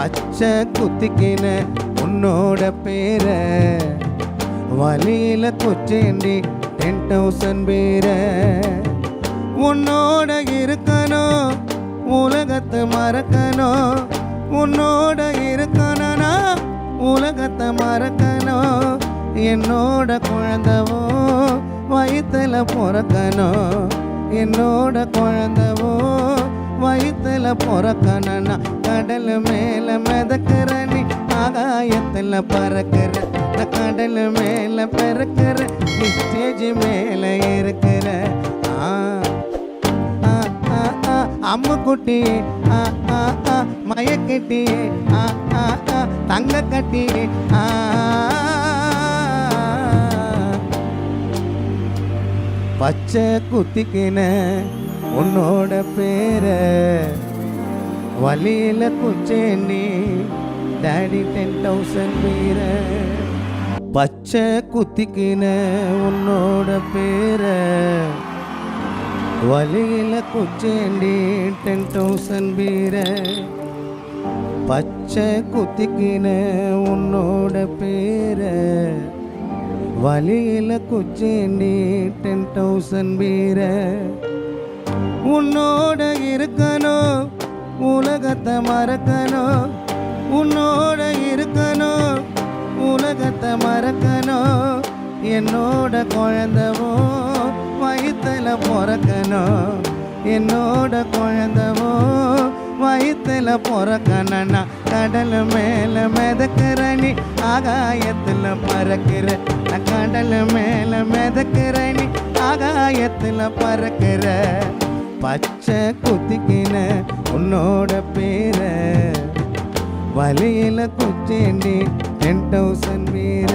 பச்சை குத்திக்கின உன்னோட பேர வழியில குச்சேண்டி 10,000 பேர உன்னோட இருக்கணும் உலகத்தை மறக்கணும் உன்னோட இருக்கணும்னா உலகத்தை மறக்கணும் என்னோட குழந்தவோ வயிற்றுல பிறக்கணும் என்னோட குழந்தவோ வயிற்றுல பிறக்கணும்னா கடல் மேல மிதக்கிற நீ ஆகாயத்தில் பறக்கிற கடல் மேல பிறக்கிற நீ ஸ்டேஜ் மேல இருக்கிற அம்மு குட்டியே மயக்கட்டியே தங்க கட்டியே பச்சை குத்திக்கின உன்னோட பேர வழியில குச்சேண்டி டாடி 10,000 பேர பச்சை குத்திக்கின உன்னோட பேர வழியில குச்சேண்டி 10,000 பேர பச்சை குத்திக்கின உன்னோட பேர வழியில குச்சேண்டி 10,000 பேர உன்னோட இருக்கணும் உலகத்தை மறக்கணும் உன்னோட இருக்கணும் உலகத்தை மறக்கணும் என்னோட குழந்தவோ வயிற்றுல பிறக்கணும் என்னோட குழந்தவோ வயிற்றுல பிறக்கணும்னா கடல் மேல மிதக்கிற நீ ஆகாயத்தில் பறக்கிற கடல் மேல மிதக்கிற நீ ஆகாயத்தில் பறக்கிற பச்சை குத்திக்கின உன்னோட பேர வழியில குச்சேண்டி 10,000 பேர